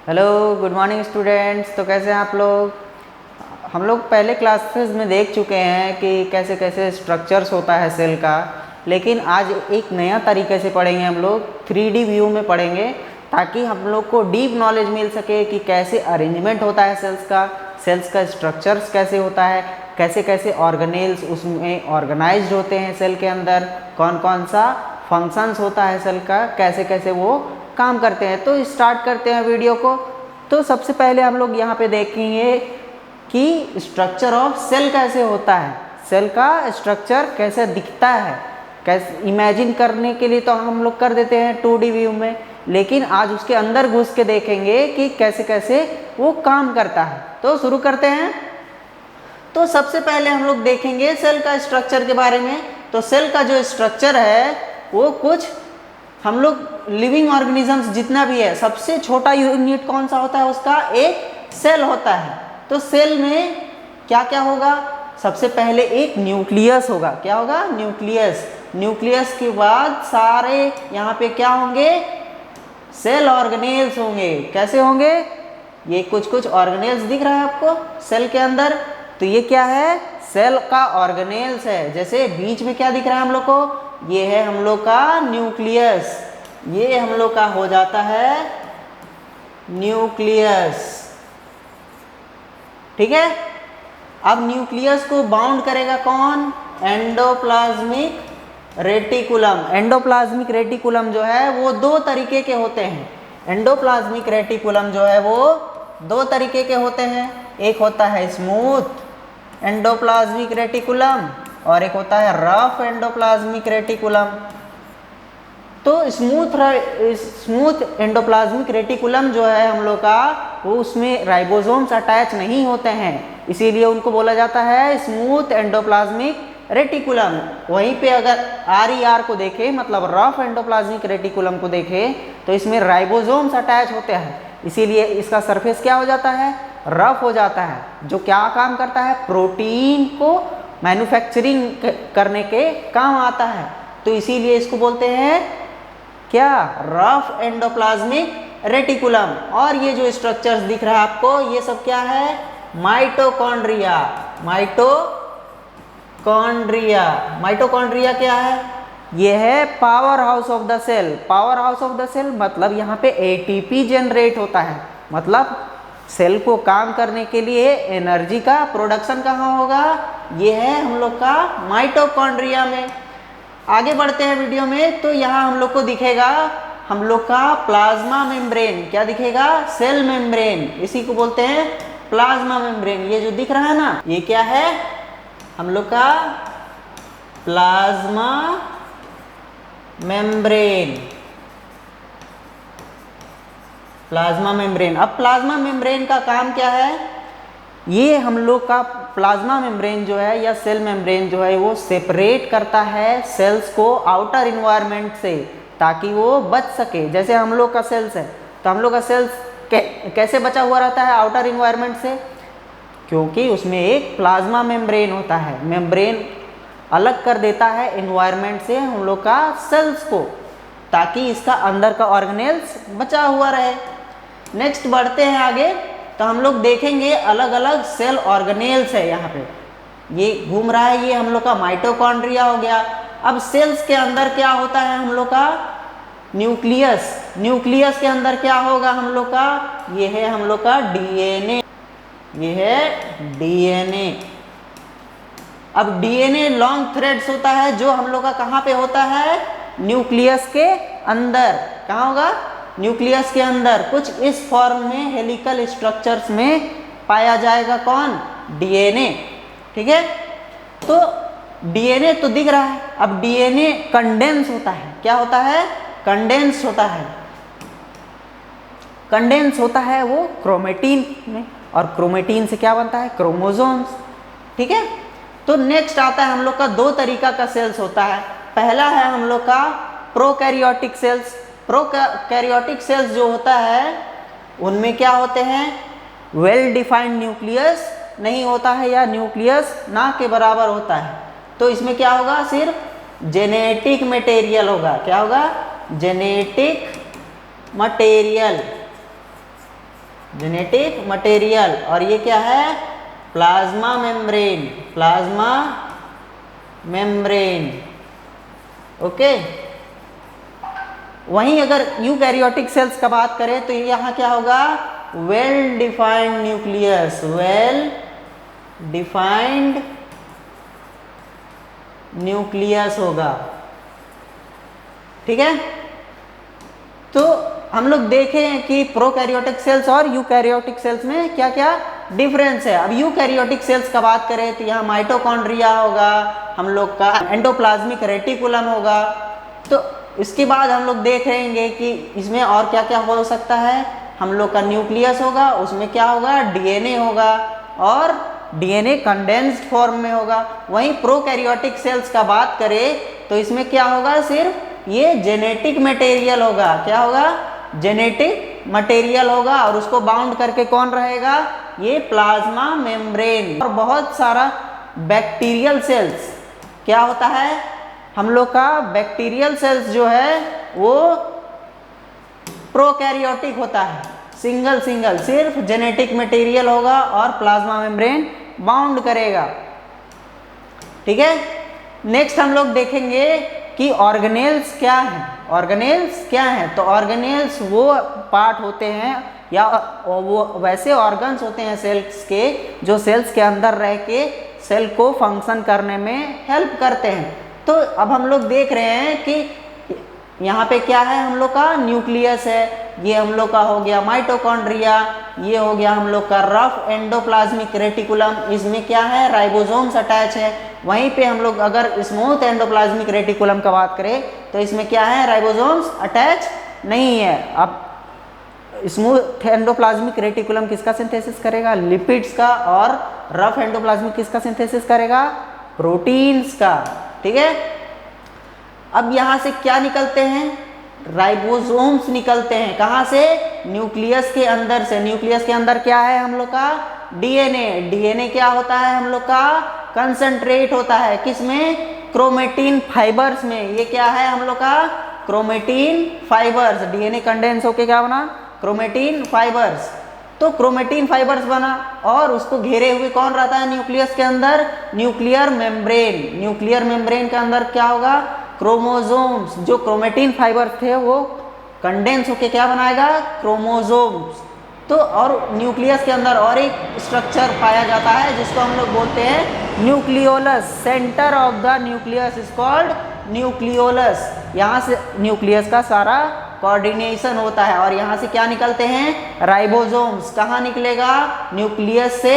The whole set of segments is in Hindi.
Hello, good morning students. तो कैसे हैं आप लोग? हम लोग पहले क्लासेस में देख चुके हैं कि कैसे कैसे स्ट्रक्चर्स होता है सेल का, लेकिन आज एक नया तरीके से पढ़ेंगे। हम लोग 3D व्यू में पढ़ेंगे ताकि हम लोग को डीप नॉलेज मिल सके कि कैसे अरेंजमेंट होता है सेल्स का स्ट्रक्चर्स कैसे होता है, कैसे कैसे ऑर्गेनेल्स उसमें ऑर्गेनाइज्ड होते हैं सेल के अंदर, कौन कौन सा फंक्शंस होता है सेल का, कैसे कैसे वो काम करते हैं। तो स्टार्ट करते हैं वीडियो को। तो सबसे पहले हम लोग यहाँ पे देखेंगे कि स्ट्रक्चर ऑफ सेल कैसे होता है, सेल का स्ट्रक्चर कैसे दिखता है। कैसे इमेजिन करने के लिए तो हम लोग कर देते हैं 2D व्यू में, लेकिन आज उसके अंदर घुस के देखेंगे कि कैसे कैसे वो काम करता है। तो शुरू करते हैं। तो सबसे पहले हम लोग देखेंगे सेल का स्ट्रक्चर के बारे में। तो सेल का जो स्ट्रक्चर है वो कुछ हम लोग लिविंग ऑर्गेनिजम्स जितना भी है, सबसे छोटा यूनिट कौन सा होता है, उसका एक सेल होता है। तो सेल में क्या क्या होगा? सबसे पहले एक न्यूक्लियस होगा। क्या होगा? न्यूक्लियस। न्यूक्लियस के बाद सारे यहाँ पे क्या होंगे? सेल ऑर्गेनेल्स होंगे। कैसे होंगे? ये कुछ कुछ ऑर्गेनेल्स दिख रहा है आपको सेल के अंदर। तो ये क्या है? सेल का ऑर्गेनेल्स है। जैसे बीच में क्या दिख रहा है हम लोग को? ये है हम लोग का न्यूक्लियस। ये हम लोग का हो जाता है न्यूक्लियस। ठीक है। अब न्यूक्लियस को बाउंड करेगा कौन? Endoplasmic reticulum. एंडोप्लाज्मिक रेटिकुलम जो है वो दो तरीके के होते हैं। एंडोप्लाज्मिक रेटिकुलम जो है वो दो तरीके के होते हैं। एक होता है स्मूथ एंडोप्लाज्मिक रेटिकुलम और एक होता है रफ एंडोप्लाज्मिक रेटिकुलम। तो स्मूथ एंडोप्लाज्मिक रेटिकुलम जो है हम लोग का, वो उसमें राइबोसोम्स अटैच नहीं होते हैं, इसीलिए उनको बोला जाता है स्मूथ एंडोप्लाज्मिक रेटिकुलम। वहीं पे अगर RER को देखें, मतलब रफ एंडोप्लाज्मिक रेटिकुलम को देखें, तो इसमें राइबोसोम्स अटैच होते हैं, इसीलिए इसका सरफेस क्या हो जाता है? रफ हो जाता है। जो क्या काम करता है? प्रोटीन को मैन्युफैक्चरिंग करने के काम आता है। तो इसीलिए इसको बोलते हैं क्या? Rough endoplasmic reticulum. और ये जो स्ट्रक्चर्स दिख रहा है आपको, ये सब क्या है? माइटोकॉन्ड्रिया। माइटोकॉन्ड्रिया क्या है? ये है powerhouse of the cell. Powerhouse of the cell मतलब यहाँ पे ATP जनरेट होता है, मतलब सेल को काम करने के लिए एनर्जी का प्रोडक्शन कहाँ होगा? ये है हम लोग का माइटोकॉन्ड्रिया में। आगे बढ़ते हैं वीडियो में। तो यहाँ हम लोग को दिखेगा हम लोग का प्लाज्मा मेम्ब्रेन। क्या दिखेगा? Cell membrane. इसी को बोलते हैं प्लाज्मा मेम्ब्रेन। ये जो दिख रहा है ना, ये क्या है? हम लोग का प्लाज्मा मेम्ब्रेन। Plasma membrane. अब प्लाज्मा मेम्ब्रेन का काम क्या है? ये हम लोग का प्लाज्मा मेम्ब्रेन जो है या सेल मेम्ब्रेन जो है वो सेपरेट करता है सेल्स को आउटर इन्वायरमेंट से, ताकि वो बच सके। जैसे हम लोग का सेल्स है, तो हम लोग का सेल्स कैसे बचा हुआ रहता है आउटर इन्वायरमेंट से? क्योंकि उसमें एक प्लाज्मा मेम्ब्रेन होता है। मेम्ब्रेन अलग कर देता है इन्वायरमेंट से हम लोग का सेल्स को, ताकि इसका अंदर का ऑर्गेनेल्स बचा हुआ रहे। नेक्स्ट बढ़ते हैं आगे। तो हम लोग देखेंगे अलग अलग सेल ऑर्गेनेल्स है। यहाँ पे ये घूम रहा है, ये हम लोग का माइटोकॉन्ड्रिया हो गया। अब सेल्स के अंदर क्या होता है हम लोग का? न्यूक्लियस। न्यूक्लियस के अंदर क्या होगा हम लोग का? ये है हम लोग का DNA। ये है DNA। अब DNA लॉन्ग थ्रेड्स होता है, जो हम लोग का कहाँ पे होता है? न्यूक्लियस के अंदर। कहाँ होगा? न्यूक्लियस के अंदर। कुछ इस फॉर्म में हेलिकल स्ट्रक्चर्स में पाया जाएगा। कौन? DNA। ठीक है। तो DNA तो दिख रहा है। अब DNA कंडेंस होता है। क्या होता है? कंडेंस होता है। कंडेंस होता है वो क्रोमेटिन में, और क्रोमेटिन से क्या बनता है? क्रोमोसोम्स। ठीक है। तो नेक्स्ट आता है हम लोग का दो तरीका का सेल्स होता है। पहला है हम लोग का प्रोकैरियोटिक सेल्स। प्रोकैरियोटिक सेल्स जो होता है उनमें क्या होते हैं? वेल डिफाइंड न्यूक्लियस नहीं होता है, या न्यूक्लियस ना के बराबर होता है। तो इसमें क्या होगा? सिर्फ जेनेटिक मटेरियल होगा। क्या होगा? Genetic material. Genetic material. और ये क्या है? Plasma membrane, plasma membrane. Okay. वहीं अगर यूकैरियोटिक सेल्स का बात करें तो यहाँ क्या होगा? Well defined nucleus, well defined nucleus होगा। ठीक है। तो हम लोग देखें कि प्रोकैरियोटिक सेल्स और यूकैरियोटिक सेल्स में क्या क्या डिफरेंस है। अब यूकैरियोटिक सेल्स का बात करें तो यहाँ माइटोकॉन्ड्रिया होगा, हम लोग का एंडोप्लाज्मिक रेटिकुलम होगा। तो इसके बाद हम लोग देखेंगे कि इसमें और क्या क्या हो सकता है। हम लोग का न्यूक्लियस होगा, उसमें क्या होगा? डीएनए होगा, और डीएनए कंडेंस्ड फॉर्म में होगा। वहीं प्रोकैरियोटिक सेल्स का बात करें तो इसमें क्या होगा? सिर्फ ये जेनेटिक मटेरियल होगा। क्या होगा? जेनेटिक मटेरियल होगा, और उसको बाउंड करके कौन रहेगा? ये प्लाज्मा मेम्ब्रेन। और बहुत सारा बैक्टीरियल सेल्स क्या होता है? हम लोग का बैक्टीरियल सेल्स जो है वो प्रोकैरियोटिक होता है, सिंगल सिंगल, सिर्फ जेनेटिक मटेरियल होगा और प्लाज्मा मेम्ब्रेन बाउंड करेगा। ठीक है। नेक्स्ट हम लोग देखेंगे कि ऑर्गेनेल्स क्या हैं। ऑर्गेनेल्स क्या हैं? तो ऑर्गेनेल्स वो पार्ट होते हैं या वो वैसे ऑर्गन्स होते हैं सेल्स के, जो सेल्स के अंदर रह के सेल को फंक्शन करने में हेल्प करते हैं। तो अब हम लोग देख रहे हैं कि यहाँ पे क्या है? हम लोग का न्यूक्लियस है, ये हम लोग का हो गया माइटोकॉन्ड्रिया, ये हो गया हम लोग का रफ एंडोप्लाज्मिक रेटिकुलम, इसमें क्या है? राइबोसोम्स अटैच है। वहीं पे हम लोग अगर स्मूथ एंडोप्लाज्मिक रेटिकुलम का बात करें तो इसमें क्या है? राइबोसोम्स अटैच नहीं है। अब स्मूथ एंडोप्लाज्मिक रेटिकुलम किसका सिंथेसिस करेगा? लिपिड्स का। और रफ एंडोप्लाज्मिक किसका सिंथेसिस करेगा? प्रोटीन्स का। ठीक है। अब यहाँ से क्या निकलते हैं? राइबोसोम्स निकलते हैं। कहाँ से? न्यूक्लियस के अंदर से। न्यूक्लियस के अंदर क्या है हम लोग का? डीएनए। डीएनए क्या होता है हम लोग का? कंसंट्रेट होता है किसमें? क्रोमेटिन फाइबर्स में। ये क्या है हम लोग का? Chromatin fibres. डीएनए कंडेंस होके क्या बना? Chromatin fibres. तो क्रोमेटिन फाइबर्स बना, और उसको घेरे हुए कौन रहता है न्यूक्लियस के अंदर? Nuclear membrane. न्यूक्लियर मेम्ब्रेन के अंदर क्या होगा? क्रोमोसोम्स। जो क्रोमेटिन फाइबर थे वो कंडेंस होके क्या बनाएगा? क्रोमोसोम्स। तो और न्यूक्लियस के अंदर और एक स्ट्रक्चर पाया जाता है जिसको हम लोग बोलते हैं nucleolus. Centre of the nucleus is called nucleolus. यहाँ से न्यूक्लियस का सारा कोऑर्डिनेशन होता है, और यहाँ से क्या निकलते हैं? राइबोसोम्स। कहाँ निकलेगा? न्यूक्लियस से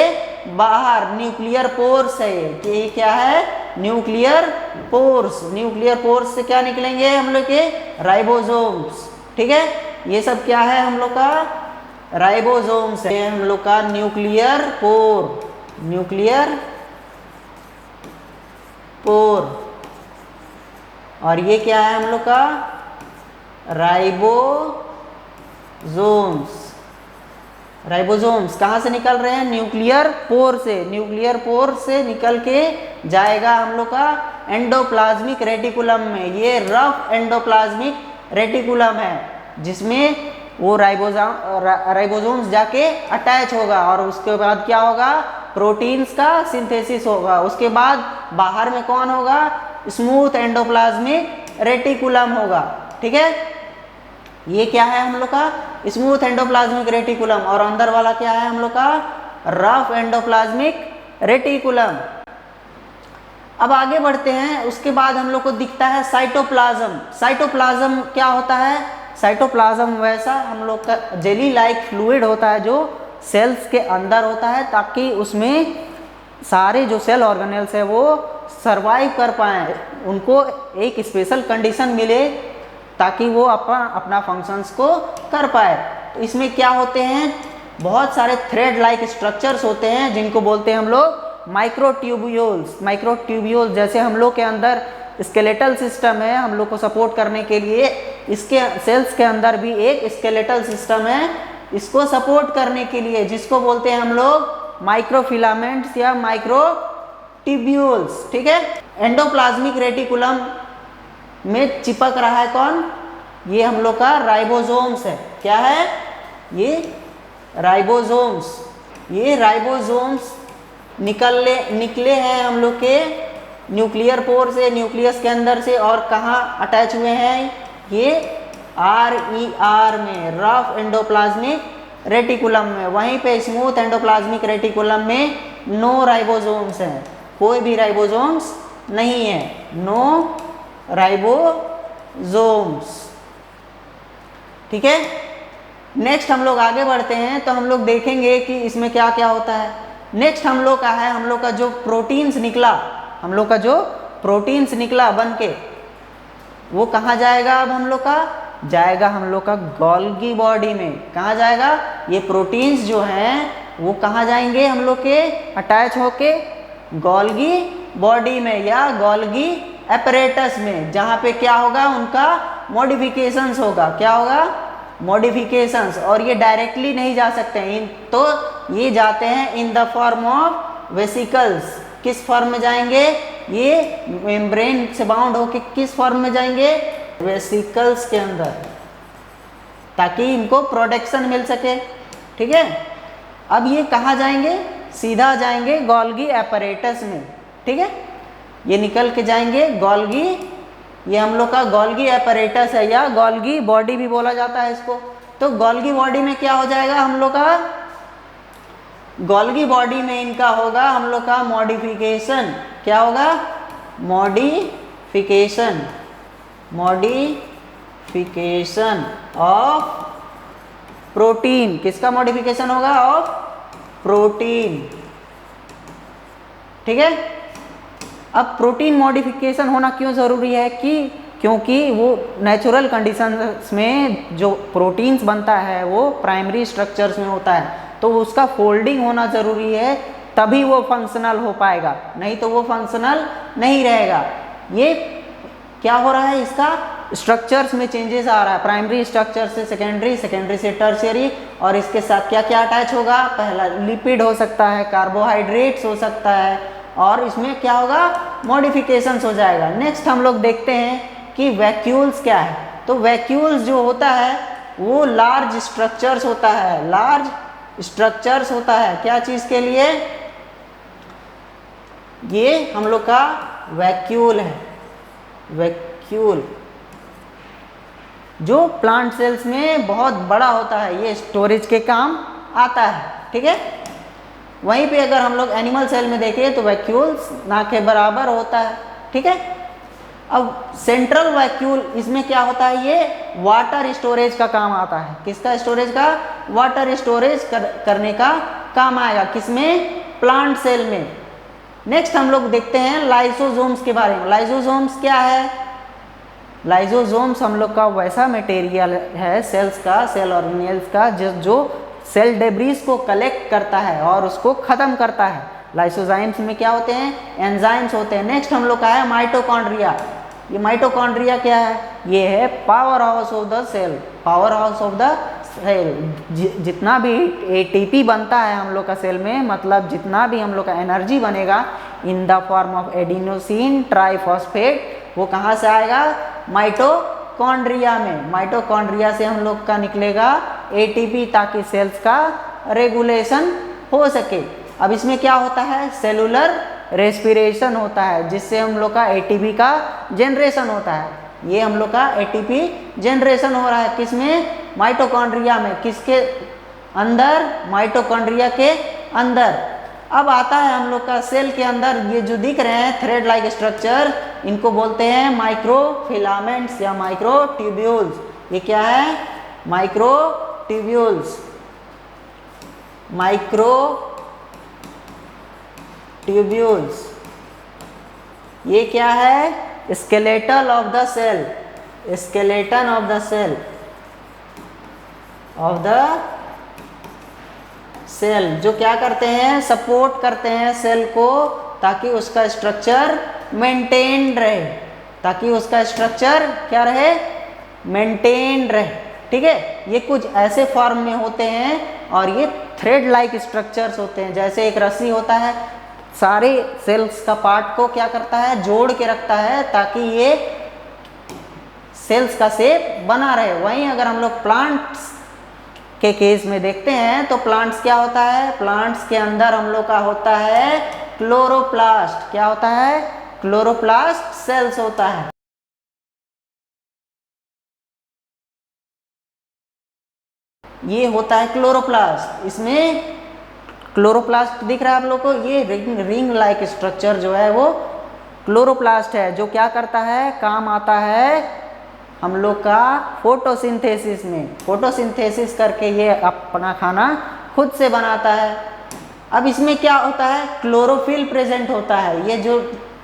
बाहर। न्यूक्लियर पोर्स है कि ये क्या है? Nuclear pores. न्यूक्लियर पोर्स से क्या निकलेंगे हम लोग के? राइबोसोम्स। ठीक है। ये सब क्या है हम लोग का? राइबोसोम्स है हम लोग का न्यूक्लियर पोर। Nuclear pore. और ये क्या है हम लोग का? राइबोसोम्स। राइबोसोम्स कहाँ से निकल रहे हैं? न्यूक्लियर पोर से। न्यूक्लियर पोर से निकल के जाएगा हम लोग का एंडोप्लाज्मिक रेटिकुलम में। ये रफ एंडोप्लाज्मिक रेटिकुलम है जिसमें वो राइबोसोम्स जाके अटैच होगा, और उसके बाद क्या होगा? प्रोटीन्स का सिंथेसिस होगा। उसके बाद बाहर में कौन होगा? स्मूथ एंडोप्लाज्मिक रेटिकुलम होगा। ठीक है। ये क्या है हम लोग का? Smooth endoplasmic reticulum. और अंदर वाला क्या है हम लोग का? Rough endoplasmic reticulum. अब आगे बढ़ते हैं। उसके बाद हम लोग को दिखता है साइटोप्लाज्म। साइटोप्लाज्म क्या होता है? साइटोप्लाज्म वैसा हम लोग का जेली लाइक फ्लूइड होता है जो सेल्स के अंदर होता है, ताकि उसमें सारे जो सेल ऑर्गेनेल्स है वो सरवाइव कर पाएँ, उनको एक स्पेशल कंडीशन मिले ताकि वो अपना फंक्शंस को कर पाए। तो इसमें क्या होते हैं? बहुत सारे थ्रेड लाइक स्ट्रक्चर्स होते हैं जिनको बोलते हैं हम लोग माइक्रोट्यूब्यूल्स। माइक्रोट्यूब्यूल्स जैसे हम लोग के अंदर स्केलेटल सिस्टम है, हम लोग को सपोर्ट करने के लिए इसके सेल्स के अंदर भी एक स्केलेटल सिस्टम है इसको सपोर्ट करने के लिए, जिसको बोलते हैं हम लोग माइक्रोफिलामेंट्स या माइक्रोट्यूब्यूल्स। ठीक है। एंडोप्लाज्मिक रेटिकुलम में चिपक रहा है कौन? ये हम लोग का राइबोसोम्स है। क्या है? ये राइबोसोम्स। ये राइबोसोम्स निकले हैं हम लोग के न्यूक्लियर पोर से, न्यूक्लियस के अंदर से, और कहाँ अटैच हुए हैं? ये RER में, रफ एंडोप्लाज्मिक रेटिकुलम में। वहीं पे स्मूथ एंडोप्लाज्मिक रेटिकुलम में नो राइबोसोम्स हैं, कोई भी राइबोसोम्स नहीं है, नो राइबोसोम्स। ठीक है, नेक्स्ट हम लोग आगे बढ़ते हैं तो हम लोग देखेंगे कि इसमें क्या क्या होता है। नेक्स्ट हम लोग का है, हम लोग का जो प्रोटीन्स निकला, हम लोग का जो प्रोटीन्स निकला बन के, वो कहाँ जाएगा? अब हम लोग का जाएगा हम लोग का गोल्गी बॉडी में। कहाँ जाएगा? ये प्रोटीन्स जो हैं वो कहाँ जाएंगे हम लोग के? अटैच होके गोल्गी बॉडी में या गोल्गी एपरेटस में, जहाँ पे क्या होगा? उनका मॉडिफिकेशंस होगा। क्या होगा? मॉडिफिकेशंस। और ये डायरेक्टली नहीं जा सकते हैं, तो ये जाते हैं in the form of vesicles. किस फॉर्म में जाएंगे? ये मेम्ब्रेन से बाउंड होके किस फॉर्म में जाएंगे? वेसिकल्स के अंदर, ताकि इनको प्रोटेक्शन मिल सके। ठीक है, अब ये कहाँ जाएंगे? सीधा जाएंगे गोल्गी एपरेटस में। ठीक है, ये निकल के जाएंगे गोल्गी, ये हम लोग का गोल्गी एपरेटस है या गोल्गी बॉडी भी बोला जाता है इसको। तो गोल्गी बॉडी में क्या हो जाएगा हम लोग का? गोल्गी बॉडी में इनका होगा हम लोग का मॉडिफिकेशन। क्या होगा? Modification, modification of protein. किसका मॉडिफिकेशन होगा? Of protein. ठीक है, अब प्रोटीन मॉडिफिकेशन होना क्यों ज़रूरी है? क्योंकि वो नेचुरल कंडीशंस में जो प्रोटीन्स बनता है वो प्राइमरी स्ट्रक्चर्स में होता है, तो उसका फोल्डिंग होना ज़रूरी है, तभी वो फंक्शनल हो पाएगा, नहीं तो वो फंक्शनल नहीं रहेगा। ये क्या हो रहा है? इसका स्ट्रक्चर्स में चेंजेस आ रहा है, प्राइमरी स्ट्रक्चर से सेकेंडरी, सेकेंडरी से टर्शियरी, और इसके साथ क्या क्या अटैच होगा? पहला लिपिड हो सकता है, कार्बोहाइड्रेट्स हो सकता है, और इसमें क्या होगा? मॉडिफिकेशंस हो जाएगा। नेक्स्ट हम लोग देखते हैं कि वैक्यूल्स क्या है। तो वैक्यूल्स जो होता है वो लार्ज स्ट्रक्चर्स होता है, लार्ज स्ट्रक्चर्स होता है। क्या चीज़ के लिए? ये हम लोग का वैक्यूल है, वैक्यूल जो प्लांट सेल्स में बहुत बड़ा होता है, ये स्टोरेज के काम आता है। ठीक है, वहीं पे अगर हम लोग एनिमल सेल में देखें तो वैक्यूल्स ना के बराबर होता है। ठीक है, अब सेंट्रल वैक्यूल, इसमें क्या होता है? ये वाटर स्टोरेज का काम आता है। किसका स्टोरेज का? वाटर स्टोरेज करने का काम आएगा। किसमें? प्लांट सेल में। नेक्स्ट हम लोग देखते हैं लाइसोसोम्स के बारे में। लाइसोसोम्स क्या है? लाइसोसोम्स हम लोग का वैसा मटेरियल है सेल्स का, सेल ऑर्गेनेल्स का, जो सेल डेब्रीज को कलेक्ट करता है और उसको ख़त्म करता है। लाइसोजाइम्स में क्या होते हैं? एंजाइम्स होते हैं। नेक्स्ट हम लोग का है माइटोकॉन्ड्रिया। ये माइटोकॉन्ड्रिया क्या है? ये है powerhouse of the cell, powerhouse of the cell. जितना भी एटीपी बनता है हम लोग का सेल में, मतलब जितना भी हम लोग का एनर्जी बनेगा in the form of adenosine triphosphate, वो कहाँ से आएगा? माइटोकॉन्ड्रिया में। माइटोकॉन्ड्रिया से हम लोग का निकलेगा एटीपी, ताकि सेल्स का रेगुलेशन हो सके। अब इसमें क्या होता है? सेलुलर रेस्पिरेशन होता है, जिससे हम लोग का एटीपी का जनरेशन होता है। ये हम लोग का एटीपी जनरेशन हो रहा है किसमें? माइटोकॉन्ड्रिया में। किसके अंदर? माइटोकॉन्ड्रिया के अंदर। अब आता है हम लोग का सेल के अंदर, ये जो दिख रहे हैं थ्रेड लाइक स्ट्रक्चर, इनको बोलते हैं माइक्रोफिलामेंट्स या माइक्रोट्यूब्यूल्स। ये क्या है? Microtubules, microtubules. ये क्या है? Skeletal of the cell, skeleton of the cell, of the cell, जो क्या करते हैं? सपोर्ट करते हैं सेल को, ताकि उसका स्ट्रक्चर मेंटेन रहे, ताकि उसका स्ट्रक्चर क्या रहे? मेंटेन रहे। ठीक है, ये कुछ ऐसे फॉर्म में होते हैं और ये थ्रेड लाइक स्ट्रक्चर्स होते हैं। जैसे एक रस्सी होता है, सारे सेल्स का पार्ट को क्या करता है? जोड़ के रखता है, ताकि ये सेल्स का शेप बना रहे। वहीं अगर हम लोग प्लांट्स के केस में देखते हैं तो प्लांट्स क्या होता है, प्लांट्स के अंदर हम लोग का होता है क्लोरोप्लास्ट। क्या होता है? क्लोरोप्लास्ट सेल्स होता है। ये होता है क्लोरोप्लास्ट। इसमें क्लोरोप्लास्ट दिख रहा है आप लोग को, ये रिंग लाइक स्ट्रक्चर जो है वो क्लोरोप्लास्ट है, जो क्या करता है, काम आता है हम लोग का फोटोसिंथेसिस में। फोटोसिंथेसिस करके ये अपना खाना खुद से बनाता है। अब इसमें क्या होता है, क्लोरोफिल प्रेजेंट होता है। ये जो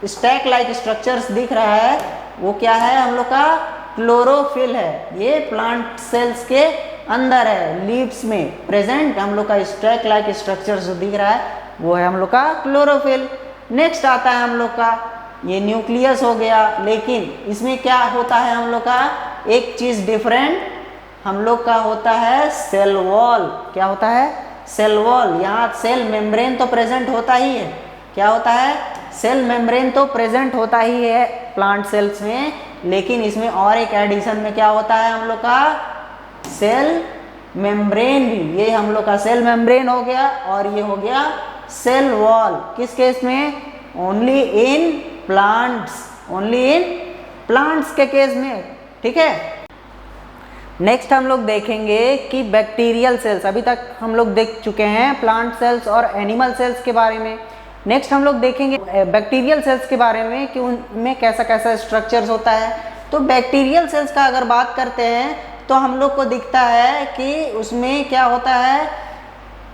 स्टैक लाइक स्ट्रक्चर्स दिख रहा है वो क्या है, हम लोग का क्लोरोफिल है। ये प्लांट सेल्स के अंदर है, लीव्स में प्रेजेंट हम लोग का स्टैक लाइक स्ट्रक्चर जो दिख रहा है वो है हम लोग का क्लोरोफिल। नेक्स्ट आता है हम लोग का ये न्यूक्लियस हो गया, लेकिन इसमें क्या होता है हम लोग का, एक चीज डिफरेंट हम लोग का होता है सेल वॉल। क्या होता है? Cell wall. यहाँ सेल मेम्ब्रेन तो प्रेजेंट होता ही है। क्या होता है? सेल मेम्ब्रेन तो प्रेजेंट होता ही है प्लांट सेल्स में, लेकिन इसमें और एक एडिशन में क्या होता है हम लोग का, सेल मेम्ब्रेन भी। ये हम लोग का सेल मेम्ब्रेन हो गया और ये हो गया सेल वॉल। किस केस में? Only in plants, only in plants के केस में। ठीक है। नेक्स्ट हम लोग देखेंगे कि बैक्टीरियल सेल्स। अभी तक हम लोग देख चुके हैं प्लांट सेल्स और एनिमल सेल्स के बारे में। नेक्स्ट हम लोग देखेंगे बैक्टीरियल सेल्स के बारे में कि उनमें कैसा कैसा स्ट्रक्चर्स होता है। तो बैक्टीरियल सेल्स का अगर बात करते हैं तो हम लोग को दिखता है कि उसमें क्या होता है,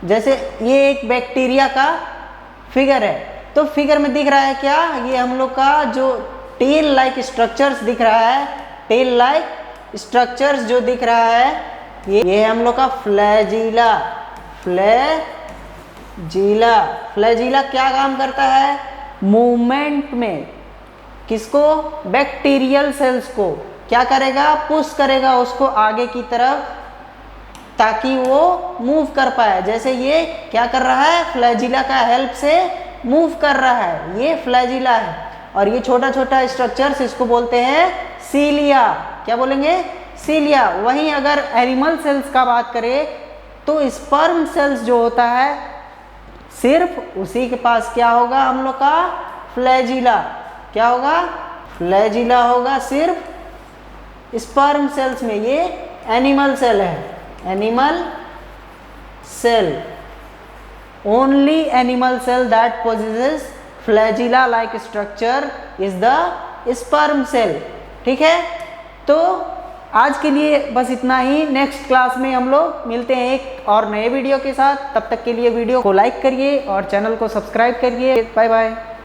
जैसे ये एक बैक्टीरिया का फिगर है, तो फिगर में दिख रहा है क्या, ये हम लोग का जो टेल लाइक स्ट्रक्चर्स दिख रहा है, टेल लाइक स्ट्रक्चर्स जो दिख रहा है ये हम लोग का फ्लैजिला। फ्लैजिला, फ्लैजिला क्या काम करता है, मूवमेंट में। किसको? बैक्टीरियल सेल्स को क्या करेगा, पुश करेगा उसको आगे की तरफ ताकि वो मूव कर पाए। जैसे ये क्या कर रहा है, फ्लैजिला का हेल्प से मूव कर रहा है, ये फ्लैजिला है। और ये छोटा छोटा स्ट्रक्चर्स इसको बोलते हैं सीलिया। क्या बोलेंगे? सीलिया। वहीं अगर एनिमल सेल्स का बात करें तो स्पर्म सेल्स जो होता है सिर्फ उसी के पास क्या होगा हम लोग का, फ्लैजिला। क्या होगा? फ्लैजिला होगा सिर्फ स्पर्म सेल्स में। ये एनिमल सेल है, animal cell. Only animal cell that possesses flagella like structure is the sperm cell। ठीक है। तो आज के लिए बस इतना ही। नेक्स्ट क्लास में हम लोग मिलते हैं एक और नए वीडियो के साथ। तब तक के लिए वीडियो को लाइक करिए और चैनल को सब्सक्राइब करिए। Bye bye.